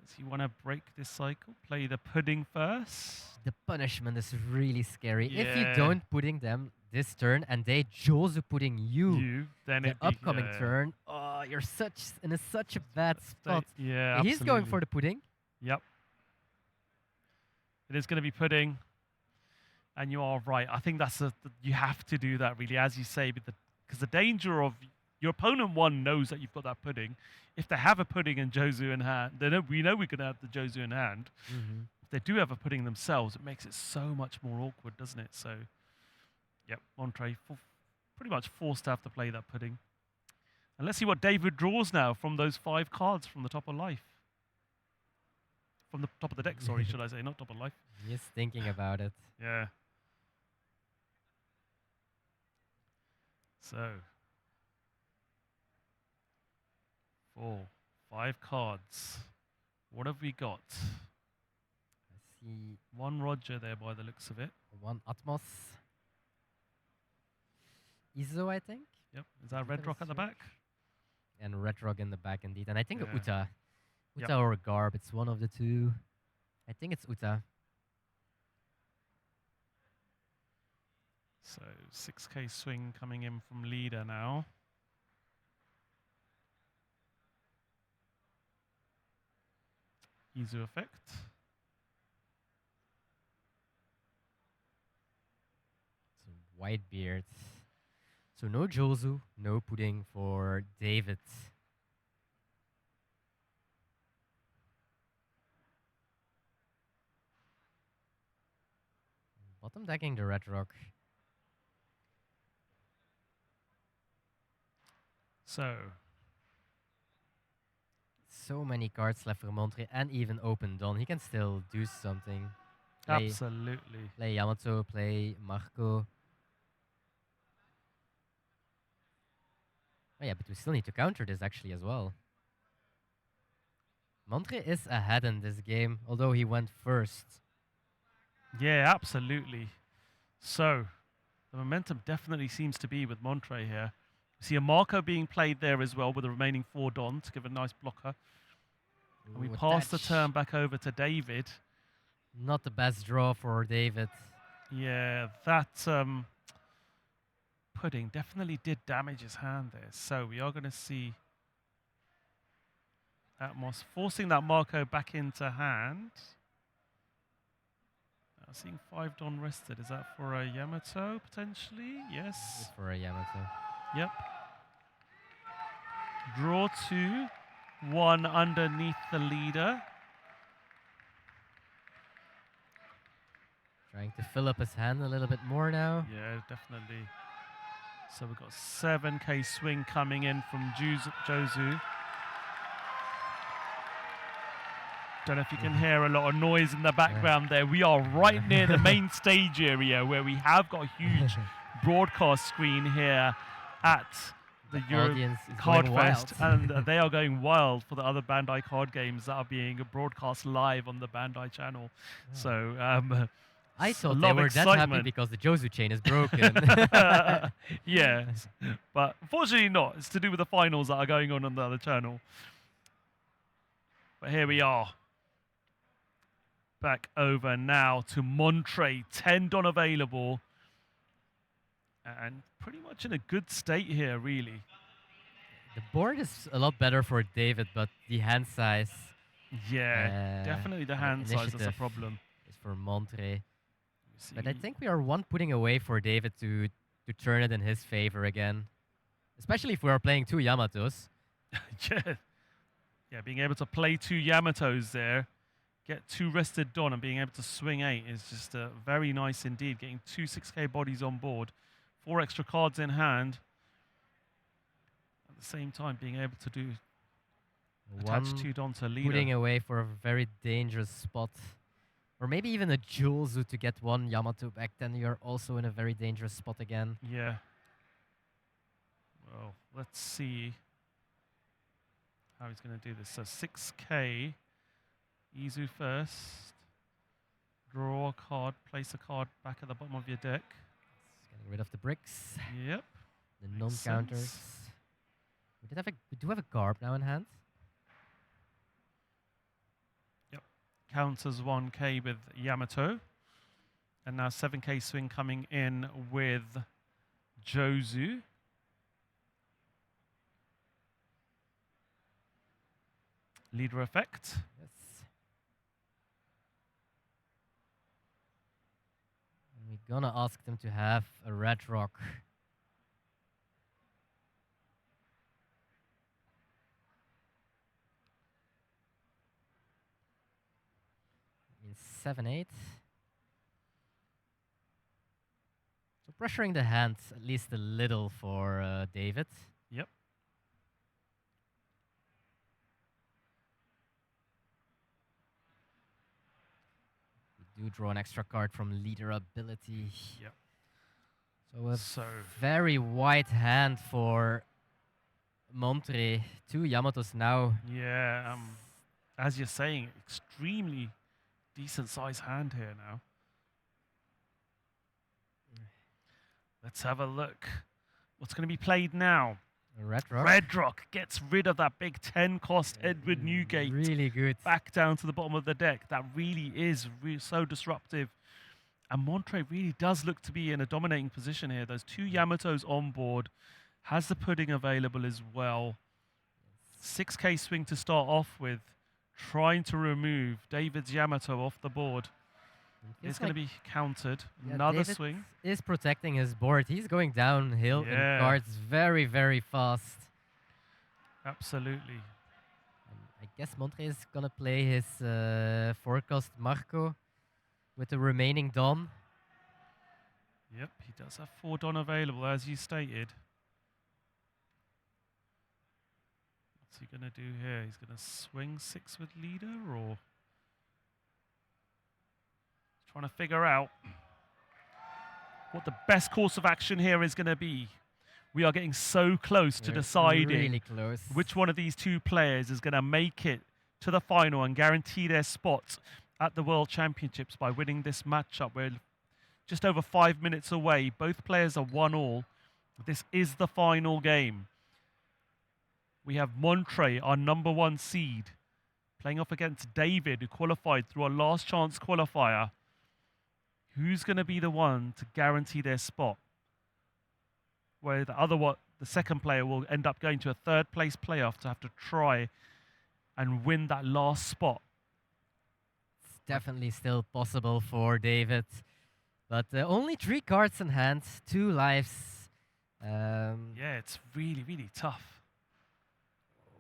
Does he want to break this cycle? Play the pudding first? The punishment is really scary. If you Yeah. don't pudding them this turn and they Jozu pudding you, then the it'd be, upcoming turn, oh, you're in such a bad spot. Yeah, He's going absolutely. for the pudding. Yep. It is going to be pudding. And you are right. I think you have to do that, really, as you say, because the danger of your opponent, one, knows that you've got that pudding. If they have a pudding and Jozu in hand, we know we're going to have the Jozu in hand. If they do have a pudding themselves, it makes it so much more awkward, doesn't it? So, yep, Montre pretty much forced to have to play that pudding. And let's see what David draws now from those 5 cards from the top of life. From the top of the deck, sorry, should I say, not top of life. He's thinking about it. Yeah. So, 4, 5 cards. What have we got? I see 1 Roger there by the looks of it. 1 Atmos. Izo, I think. Yep. Is that Red That Rock is at the right. back? And Red Rock in the back, indeed. And I think Yeah. Uta. Yep. Uta or Garb. It's one of the two. I think it's Uta. So 6k swing coming in from leader now. Izu effect. It's a Whitebeard. So no Josu, no pudding for David. Bottom decking the red rock. So many cards left for Montre and even open Don. He can still do something. Absolutely. Play Yamato, play Marco. Oh yeah, but we still need to counter this actually as well. Montre is ahead in this game, although he went first. Yeah, absolutely. So, the momentum definitely seems to be with Montre here. We see a Marco being played there as well with the remaining 4 Don to give a nice blocker. And we pass the turn back over to David. Not the best draw for David. Yeah, that pudding definitely did damage his hand there. So we are going to see Atmos forcing that Marco back into hand. Seeing 5 Don rested. Is that for a Yamato potentially? Yes. It's for a Yamato. Yep. Draw 2. 1 underneath the leader. Trying to fill up his hand a little bit more now. Yeah, definitely. So we've got 7k swing coming in from Josu. Don't know if you can hear a lot of noise in the background there. We are right near the main stage area where we have got a huge broadcast screen here at the Euro Card Fest. And they are going wild for the other Bandai card games that are being broadcast live on the Bandai channel. Oh. So I thought they were that happy because the Josu chain is broken. Yeah, but unfortunately not. It's to do with the finals that are going on the other channel. But here we are. Back over now to Montre. 10 Don available. And pretty much in a good state here, really. The board is a lot better for David, but the hand size... Yeah, definitely the hand size is a problem. Is for Montre. But I think we are 1 putting away for David to turn it in his favor again. Especially if we are playing 2 Yamatos. Yeah, being able to play 2 Yamatos there, get 2 rested Don and being able to swing 8 is just very nice indeed. Getting 2 6k bodies on board, 4 extra cards in hand. At the same time, being able to do attach 2 Don to leader. Putting away for a very dangerous spot. Or maybe even a Josu to get 1 Yamato back, then you're also in a very dangerous spot again. Yeah. Well, let's see how he's going to do this. So 6k, Izu first. Draw a card, place a card back at the bottom of your deck. Getting rid of the bricks. Yep. The non-counters. We do have a Garb now in hand. Counters 1k with Yamato. And now 7k swing coming in with Josu. Leader effect. Yes. And we're gonna ask them to have a red rock. In 7-8. So pressuring the hand at least a little for David. Yep. We do draw an extra card from leader ability. Yep. So a very wide hand for Montre. 2 Yamatos now. Yeah, as you're saying, extremely decent size hand here now. Let's have a look. What's going to be played now? Red Rock. Red Rock gets rid of that big 10 cost Edward Newgate. Really good. Back down to the bottom of the deck. That really is so disruptive. And Montre really does look to be in a dominating position here. Those 2 Yamatos on board. Has the pudding available as well. 6k swing to start off with. Trying to remove David's Yamato off the board. It's going to be countered. Yeah, Another David swing. is protecting his board. He's going downhill in Yeah. cards very, very fast. Absolutely. And I guess Montre is going to play his forecast Marco with the remaining Don. Yep, he does have 4 Don available, as you stated. What's he going to do here? He's going to swing 6 with leader, or trying to figure out what the best course of action here is going to be. We are getting so close to We're deciding really close. which one of these 2 players is going to make it to the final and guarantee their spot at the World Championships by winning this matchup. We're just over 5 minutes away. Both players are 1-all. This is the final game. We have Montre, our #1 seed, playing off against David, who qualified through a last chance qualifier. Who's going to be the one to guarantee their spot? Where the second player will end up going to a 3rd place playoff to have to try and win that last spot. It's definitely still possible for David. But only 3 cards in hand, 2 lives. Yeah, it's really, really tough.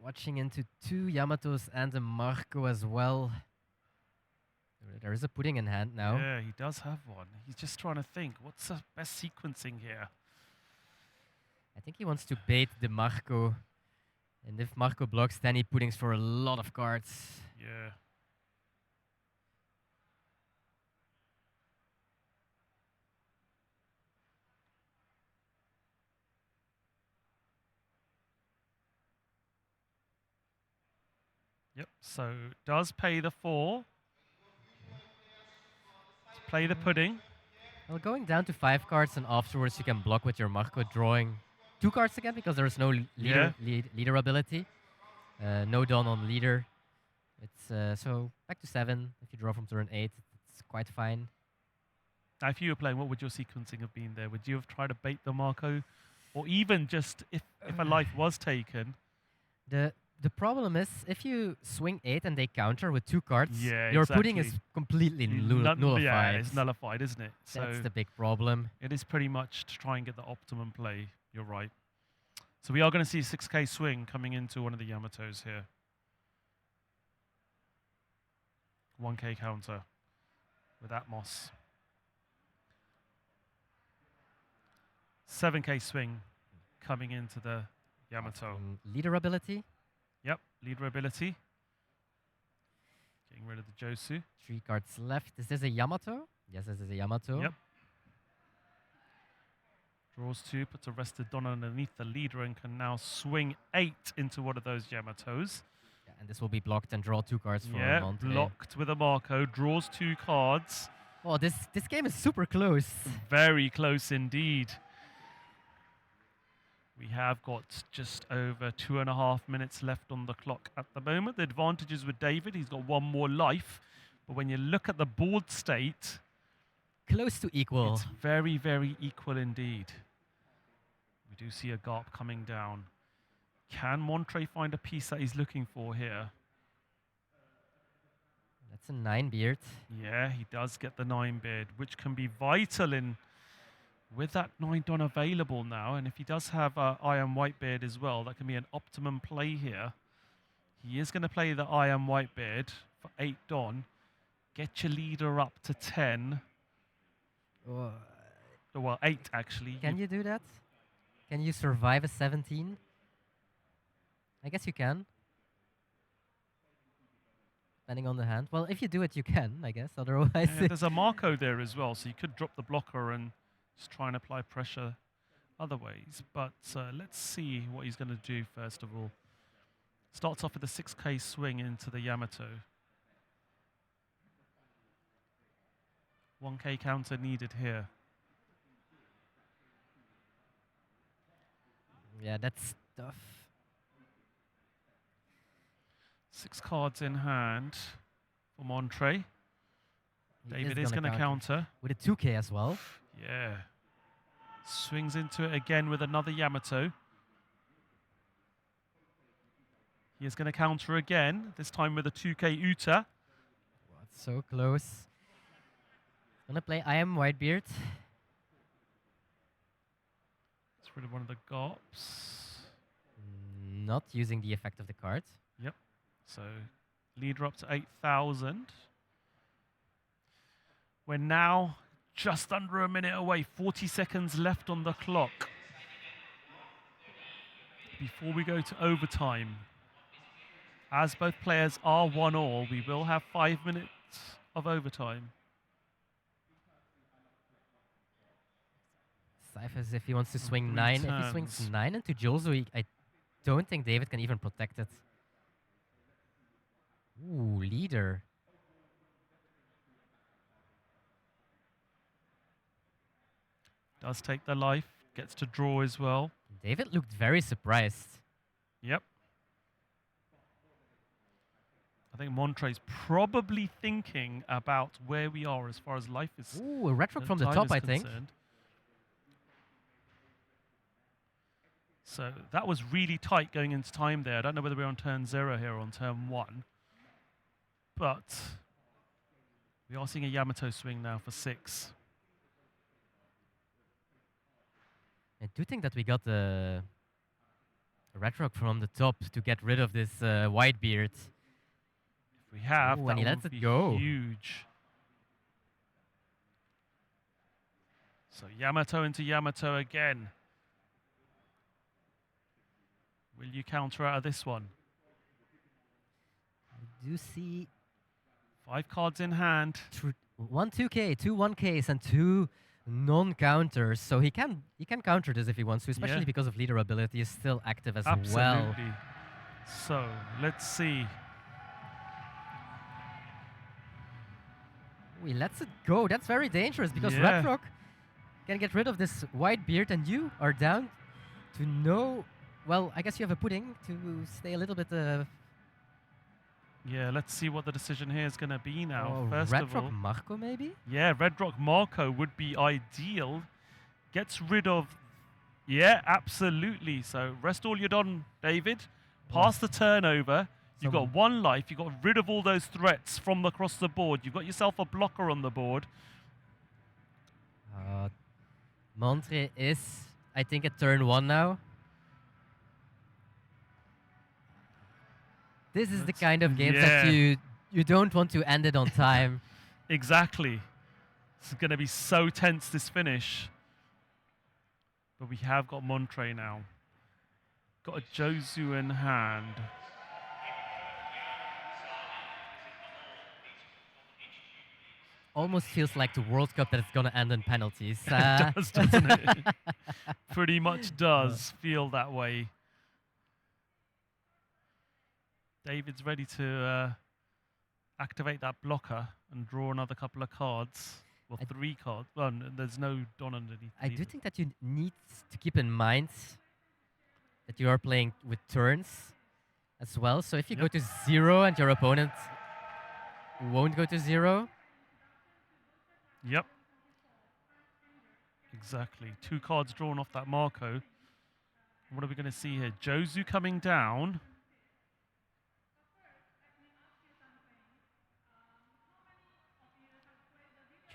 Watching into 2 Yamatos and a Marco as well. There is a pudding in hand now. Yeah, he does have one. He's just trying to think, what's the best sequencing here? I think he wants to bait the Marco. And if Marco blocks, then he puddings for a lot of cards. Yeah. Yep, so does pay the 4. To play the pudding. Well, going down to 5 cards and afterwards you can block with your Marco, drawing 2 cards again because there is no leader ability. No Don on leader. It's so back to 7. If you draw from turn 8, it's quite fine. Now, if you were playing, what would your sequencing have been there? Would you have tried to bait the Marco? Or even just if a life was taken? The problem is, if you swing 8 and they counter with 2 cards, Yeah, your pudding exactly. is completely nullified. Yeah, it's nullified, isn't it? That's So the big problem. it is pretty much to try and get the optimum play. You're right. So we are going to see a 6K swing coming into one of the Yamatos here. 1K counter with Atmos. 7K swing coming into the Yamato. Leader ability. Yep, leader ability. Getting rid of the Josu. 3 cards left. Is this a Yamato? Yes, this is a Yamato. Yep. Draws 2, puts a rested Don underneath the leader and can now swing 8 into one of those Yamatos. Yeah, and this will be blocked and draw 2 cards for Yeah, Montre. blocked with a Marco. Draws 2 cards. Oh, this game is super close. Very close indeed. We have got just over 2.5 minutes left on the clock at the moment. The advantage is with David. He's got 1 more life. But when you look at the board state, Close to equal. it's very, very equal indeed. We do see a Garp coming down. Can Montre find a piece that he's looking for here? That's a 9 beard. Yeah, he does get the 9 bid, which can be vital in with that 9 Don available now. And if he does have Iron Whitebeard as well, that can be an optimum play here. He is going to play the Iron Whitebeard for 8 Don. Get your leader up to 10. Oh, Well, 8 actually. can you do that? Can you survive a 17? I guess you can. Depending on the hand. Well, if you do it, you can, I guess. Otherwise... Yeah, there's a Marco there as well, so you could drop the blocker and just try and apply pressure other ways. But let's see what he's going to do first of all. Starts off with a 6K swing into the Yamato. 1K counter needed here. Yeah, that's tough. 6 cards in hand for Montre. David is going to counter. With a 2K as well. Yeah. Swings into it again with another Yamato. He is going to counter again, this time with a 2K Uta. Oh, it's so close. Gonna play I Am Whitebeard. Let's rid of one of the GOPs. Not using the effect of the card. Yep. So leader up to 8,000. We're now just under a minute away. 40 seconds left on the clock before we go to overtime. As both players are 1-all, we will have 5 minutes of overtime. Scythe as if he wants to swing 3 9. If he turns. swings 9 into Julzu, I don't think David can even protect it. Ooh, leader. Does take the life, gets to draw as well. David looked very surprised. Yep. I think Montre's probably thinking about where we are as far as life is. Ooh, a retro and from the time top, is I think. concerned. So that was really tight going into time there. I don't know whether we're on turn 0 here or on turn 1. But we are seeing a Yamato swing now for 6. I do think that we got a red rock from the top to get rid of this Whitebeard. If we have, Ooh, that and he would lets it be go. huge. So Yamato into Yamato again. Will you counter out of this one? I do see 5 cards in hand. 1 2k, 2 1ks, and 2 non-counters. So he can counter this if he wants to, especially Yeah. because of leader ability is still active as well. Absolutely. So let's see. He lets it go. That's very dangerous because Yeah. Red Rock can get rid of this Whitebeard, and you are down to no. Well, I guess you have a pudding to stay a little bit. Yeah, let's see what the decision here is going to be now. First Red of Rock all, Marco maybe. yeah, Red Rock Marco would be ideal. Gets rid of. Yeah, absolutely. So rest all your Don, David. Pass the turnover. You've got 1 life. You got rid of all those threats from across the board. You've got yourself a blocker on the board. Montre is, I think, at turn 1 now. This is the kind of games that you don't want to end it on time. Exactly. It's going to be so tense, this finish. But we have got Montre now. Got a Jozu in hand. Almost feels like the World Cup that it's going to end in penalties. It does, doesn't it? Pretty much does feel that way. David's ready to activate that blocker and draw another couple of cards. Well, 3 cards. Well, there's no Don underneath. I do think that you need to keep in mind that you are playing with turns as well. So if you go to 0 and your opponent won't go to 0. Yep. Exactly. 2 cards drawn off that Marco. What are we going to see here? Jozu coming down.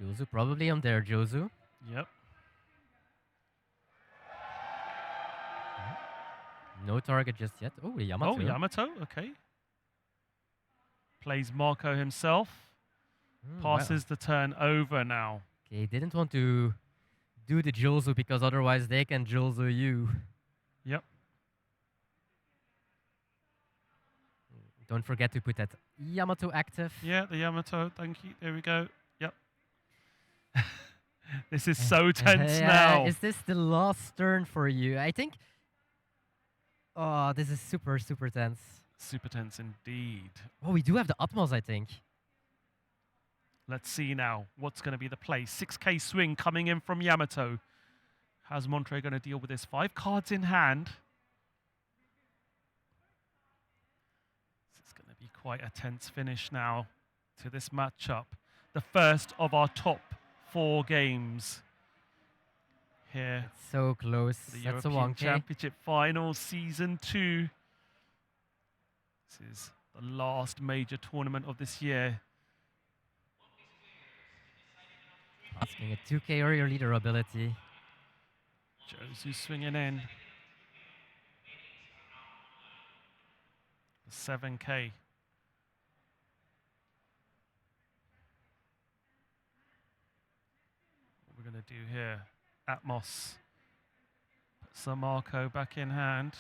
Jozu probably on there, Jozu. Yep. No target just yet. Oh, Yamato. Oh, Yamato. Okay. Plays Marco himself. Passes the turn over now. Okay, didn't want to do the Jozu because otherwise they can Jozu you. Yep. Don't forget to put that Yamato active. Yeah, the Yamato. Thank you. There we go. Yep. This is so tense now. Is this the last turn for you? I think. Oh, this is super, super tense. Super tense indeed. Oh, we do have the Atmos, I think. Let's see now what's going to be the play. 6k swing coming in from Yamato. How's Montre going to deal with this? 5 cards in hand. This is going to be quite a tense finish now to this matchup. The first of our top 4 games here. It's so close. The That's a European 1K. Championship Final, Season 2. This is the last major tournament of this year. Asking a 2K or your leader ability. Josu swinging in. 7K. What we're going to do here. Atmos. Put some Marco back in hand.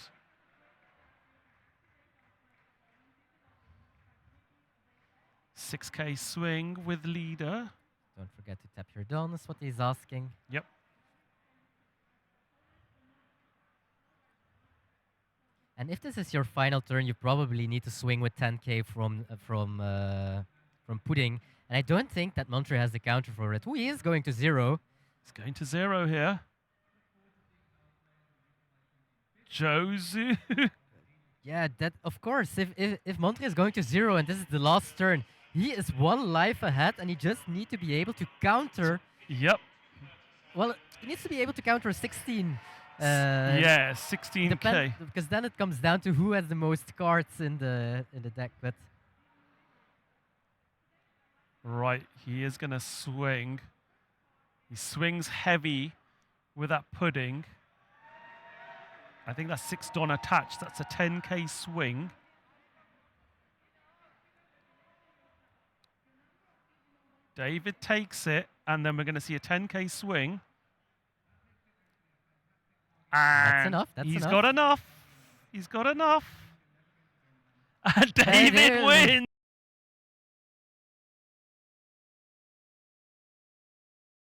$6K swing with leader. Don't forget to tap your Dawn, is what he's asking. Yep. And if this is your final turn, you probably need to swing with 10K from Pudding. And I don't think that Montre has the counter for it. Oh, he is going to 0. It's going to 0 here. Josu. Yeah, that of course. If Montre is going to 0 and this is the last turn, he is 1 life ahead, and he just needs to be able to counter. Yep. Well, he needs to be able to counter 16. Yeah, 16K. Because then it comes down to who has the most cards in the deck. But right, he is going to swing. He swings heavy with that pudding. I think that's 6 Don attached. That's a 10K swing. David takes it, and then we're going to see a 10K swing. And that's enough. He's got enough. He's got enough. And David wins.